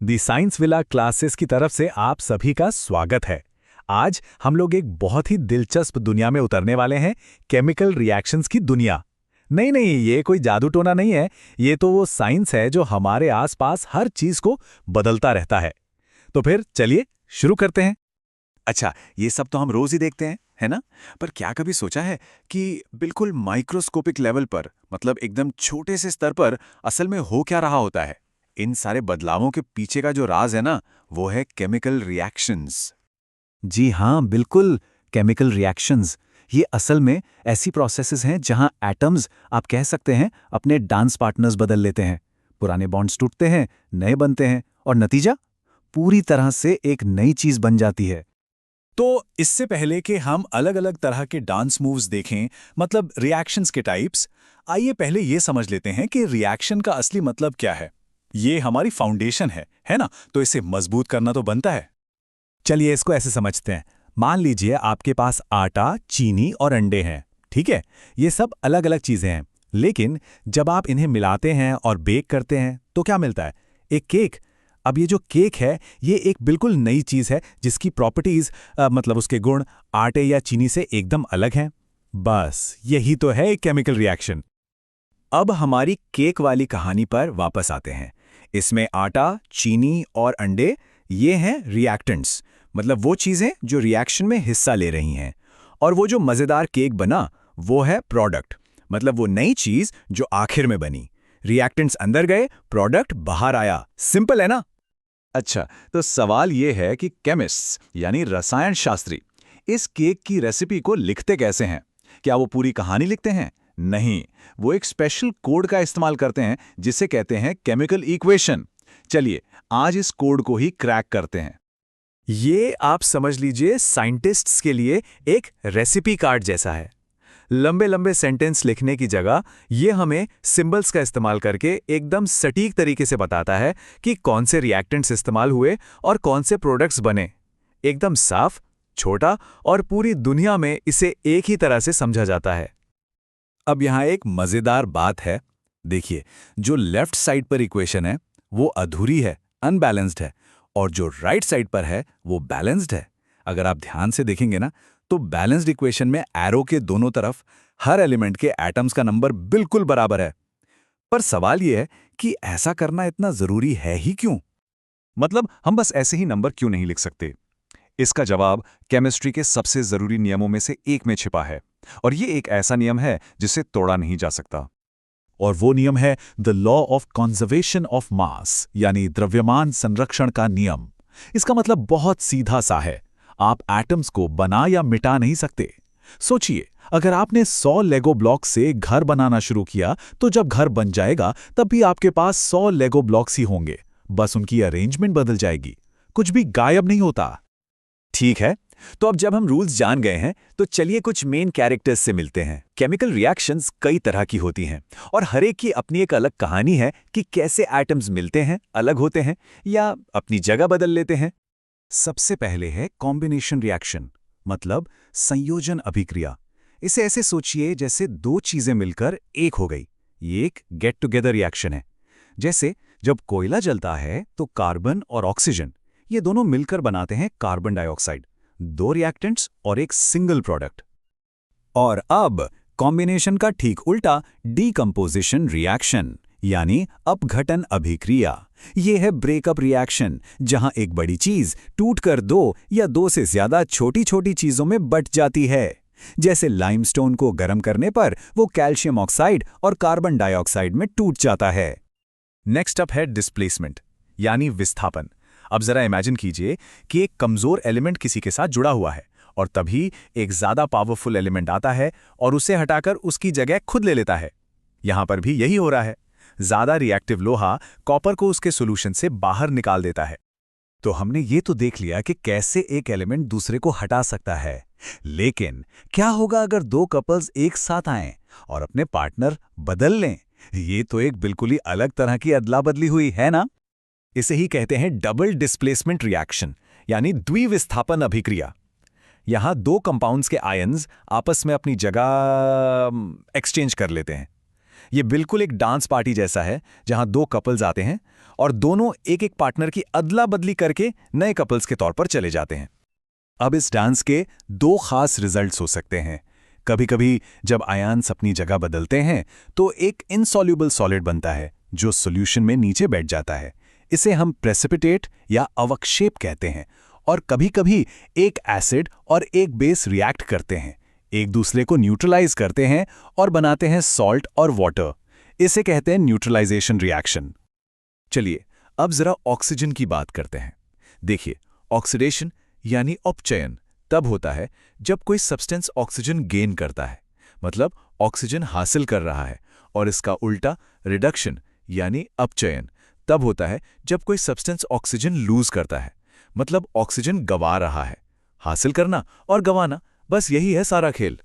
दी science villa classes की तरफ से आप सभी का स्वागत है। आज हम लोग एक बहुत ही दिलचस्प दुनिया में उतरने वाले हैं, केमिकल रिएक्शंस की दुनिया। नहीं नहीं, ये कोई जादू टोना नहीं है, ये तो वो साइंस है जो हमारे आसपास हर चीज को बदलता रहता है। तो फिर चलिए शुरू करते हैं। अच्छा, ये सब तो हम रोज ही देखते हैं, है ना? पर क्या कभी सोचा है कि बिल्कुल माइक्रोस्कोपिक लेवल पर, मतलब एकदम छोटे से स्तर पर असल में हो क्या रहा होता है? इन सारे बदलावों के पीछे का जो राज है ना, वो है केमिकल रिएक्शंस। जी हाँ, बिल्कुल। केमिकल रिएक्शंस ये असल में ऐसी प्रोसेसेस हैं जहां एटम्स, आप कह सकते हैं, अपने डांस पार्टनर्स बदल लेते हैं। पुराने बॉन्ड्स टूटते हैं, नए बनते हैं, और नतीजा पूरी तरह से एक नई चीज बन जाती है। तो इससे पहले कि हम अलग-अलग तरह के डांस मूव्स देखें, मतलब रिएक्शंस के टाइप्स, आइए पहले ये समझ लेते हैं कि रिएक्शन का असली मतलब क्या है। ये हमारी फाउंडेशन है ना? तो इसे मजबूत करना तो बनता है। चलिए इसको ऐसे समझते हैं। मान लीजिए आपके पास आटा, चीनी और अंडे हैं, ठीक है? ये सब अलग अलग चीजें हैं, लेकिन जब आप इन्हें मिलाते हैं और बेक करते हैं तो क्या मिलता है? एक केक। अब ये जो केक है, ये एक बिल्कुल नई चीज है जिसकी प्रॉपर्टीज, मतलब उसके गुण, आटे या चीनी से एकदम अलग हैं। बस यही तो है एक केमिकल रिएक्शन। अब हमारी केक वाली कहानी पर वापस आते हैं। इसमें आटा, चीनी और अंडे, ये हैं रिएक्टेंट्स, मतलब वो चीजें जो रिएक्शन में हिस्सा ले रही हैं। और वो जो मजेदार केक बना, वो है प्रोडक्ट, मतलब वो नई चीज जो आखिर में बनी। रिएक्टेंट्स अंदर गए, प्रोडक्ट बाहर आया। सिंपल है ना? अच्छा, तो सवाल ये है कि केमिस्ट्स यानी रसायन शास्त्री इस केक की रेसिपी को लिखते कैसे हैं? क्या वो पूरी कहानी लिखते हैं? नहीं, वो एक स्पेशल कोड का इस्तेमाल करते हैं जिसे कहते हैं केमिकल इक्वेशन। चलिए आज इस कोड को ही क्रैक करते हैं। ये आप समझ लीजिए साइंटिस्ट्स के लिए एक रेसिपी कार्ड जैसा है। लंबे लंबे सेंटेंस लिखने की जगह ये हमें सिंबल्स का इस्तेमाल करके एकदम सटीक तरीके से बताता है कि कौन से रिएक्टेंट्स इस्तेमाल हुए और कौन से प्रोडक्ट्स बने। एकदम साफ, छोटा, और पूरी दुनिया में इसे एक ही तरह से समझा जाता है। अब यहाँ एक मजेदार बात है। देखिए, जो लेफ्ट साइड पर इक्वेशन है वो अधूरी है, अनबैलेंस्ड है, और जो राइट साइड पर है वो बैलेंस्ड है। अगर आप ध्यान से देखेंगे ना, तो बैलेंस्ड इक्वेशन में एरो के दोनों तरफ हर एलिमेंट के एटम्स का नंबर बिल्कुल बराबर है। पर सवाल यह है कि ऐसा करना इतना जरूरी है ही क्यों? मतलब हम बस ऐसे ही नंबर क्यों नहीं लिख सकते? इसका जवाब केमिस्ट्री के सबसे जरूरी नियमों में से एक में छिपा है, और ये एक ऐसा नियम है जिसे तोड़ा नहीं जा सकता। और वो नियम है the law of conservation of mass, यानी द्रव्यमान संरक्षण का नियम। इसका मतलब बहुत सीधा सा है, आप एटम्स को बना या मिटा नहीं सकते। सोचिए, अगर आपने 100 लेगो ब्लॉक से घर बनाना शुरू किया, तो जब घर बन जाएगा तब भी आपके पास 100 लेगो ब्लॉक्स ही होंगे, बस उनकी अरेंजमेंट बदल जाएगी। कुछ भी गायब नहीं होता। ठीक है, तो अब जब हम रूल्स जान गए हैं, तो चलिए कुछ मेन कैरेक्टर्स से मिलते हैं। केमिकल रिएक्शंस कई तरह की होती हैं, और हर एक की अपनी एक अलग कहानी है कि कैसे एटम्स मिलते हैं, अलग होते हैं, या अपनी जगह बदल लेते हैं। सबसे पहले है कॉम्बिनेशन रिएक्शन, मतलब संयोजन अभिक्रिया। इसे ऐसे सोचिए जैसे दो चीजें मिलकर एक हो गई। ये एक गेट टुगेदर रिएक्शन है। जैसे जब कोयला जलता है तो कार्बन और ऑक्सीजन, ये दोनों मिलकर बनाते हैं कार्बन डाइऑक्साइड। दो रिएक्टेंट्स और एक सिंगल प्रोडक्ट। और अब कॉम्बिनेशन का ठीक उल्टा, डीकंपोजिशन रिएक्शन, यानी अपघटन अभिक्रिया। ये है ब्रेकअप रिएक्शन, जहां एक बड़ी चीज टूटकर दो या दो से ज्यादा छोटी छोटी चीजों में बंट जाती है। जैसे लाइमस्टोन को गर्म करने पर वो कैल्शियम ऑक्साइड और कार्बन डाइऑक्साइड में टूट जाता है। नेक्स्ट अप है डिस्प्लेसमेंट, यानी विस्थापन। अब जरा इमेजिन कीजिए कि एक कमजोर एलिमेंट किसी के साथ जुड़ा हुआ है, और तभी एक ज्यादा पावरफुल एलिमेंट आता है और उसे हटाकर उसकी जगह खुद ले लेता है। यहां पर भी यही हो रहा है। ज्यादा रिएक्टिव लोहा कॉपर को उसके सॉल्यूशन से बाहर निकाल देता है। तो हमने ये तो देख लिया कि कैसे एक एलिमेंट दूसरे को हटा सकता है, लेकिन क्या होगा अगर दो कपल्स एक साथ आएं और अपने पार्टनर बदल लें? ये तो एक बिल्कुल ही अलग तरह की अदला बदली हुई है ना। इसे ही कहते हैं डबल डिस्प्लेसमेंट रिएक्शन, यानी द्विविस्थापन अभिक्रिया। यहां दो कंपाउंड्स के आयन्स आपस में अपनी जगह एक्सचेंज कर लेते हैं। ये बिल्कुल एक डांस पार्टी जैसा है, जहां दो कपल्स आते हैं और दोनों एक एक पार्टनर की अदला बदली करके नए कपल्स के तौर पर चले जाते हैं। अब इस डांस के दो खास रिजल्ट्स हो सकते हैं। कभी कभी जब आयन्स अपनी जगह बदलते हैं तो एक इनसॉल्युबल सॉलिड बनता है जो सॉल्यूशन में नीचे बैठ जाता है। इसे हम प्रेसिपिटेट या अवक्षेप कहते हैं। और कभी कभी एक एसिड और एक बेस रिएक्ट करते हैं, एक दूसरे को न्यूट्रलाइज करते हैं और बनाते हैं सॉल्ट और वाटर। इसे कहते हैं न्यूट्रलाइजेशन रिएक्शन। चलिए अब जरा ऑक्सीजन की बात करते हैं। देखिए, ऑक्सीडेशन यानी अपचयन तब होता है जब कोई सब्सटेंस ऑक्सीजन गेन करता है, मतलब ऑक्सीजन हासिल कर रहा है, और इसका उल्टा रिडक्शन यानी अपचयन तब होता है जब कोई सब्सटेंस ऑक्सीजन लूज करता है, मतलब ऑक्सीजन गंवा रहा है। हासिल करना और गंवाना, बस यही है सारा खेल।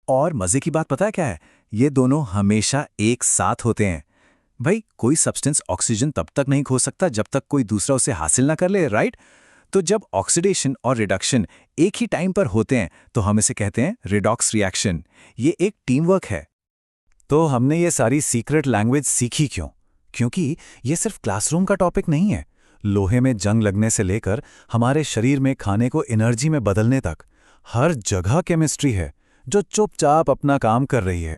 और मजे की बात पता है क्या है? ये दोनों हमेशा एक साथ होते हैं। भाई, कोई सब्सटेंस ऑक्सीजन तब तक नहीं खो सकता जब तक कोई दूसरा उसे हासिल ना कर ले, राइट? तो जब ऑक्सीडेशन और रिडक्शन एक ही टाइम पर होते हैं तो हम इसे कहते हैं रिडॉक्स रिएक्शन। ये एक टीम वर्क है। तो हमने ये सारी सीक्रेट लैंग्वेज सीखी क्यों? क्योंकि ये सिर्फ क्लासरूम का टॉपिक नहीं है। लोहे में जंग लगने से लेकर हमारे शरीर में खाने को एनर्जी में बदलने तक हर जगह केमिस्ट्री है जो चुपचाप अपना काम कर रही है।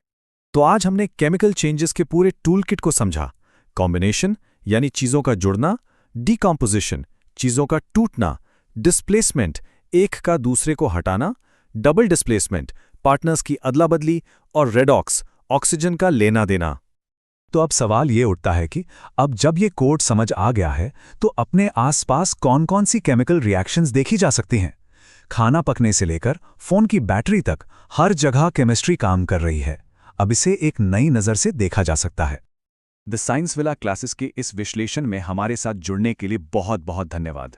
तो आज हमने केमिकल चेंजेस के पूरे टूलकिट को समझा। कॉम्बिनेशन यानी चीजों का जुड़ना, डिकॉम्पोजिशन चीजों का टूटना, डिस्प्लेसमेंट एक का दूसरे को हटाना, डबल डिस्प्लेसमेंट पार्टनर्स की अदला बदली, और रेडॉक्स ऑक्सीजन का लेना देना। तो अब सवाल ये उठता है कि अब जब ये कोड समझ आ गया है तो अपने आसपास कौन कौन सी केमिकल रिएक्शंस देखी जा सकती हैं? खाना पकने से लेकर फोन की बैटरी तक हर जगह केमिस्ट्री काम कर रही है। अब इसे एक नई नज़र से देखा जा सकता है। द साइंस विला क्लासेस के इस विश्लेषण में हमारे साथ जुड़ने के लिए बहुत बहुत धन्यवाद।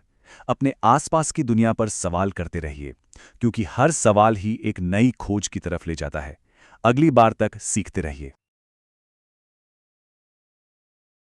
अपने आसपास की दुनिया पर सवाल करते रहिए, क्योंकि हर सवाल ही एक नई खोज की तरफ ले जाता है। अगली बार तक सीखते रहिए।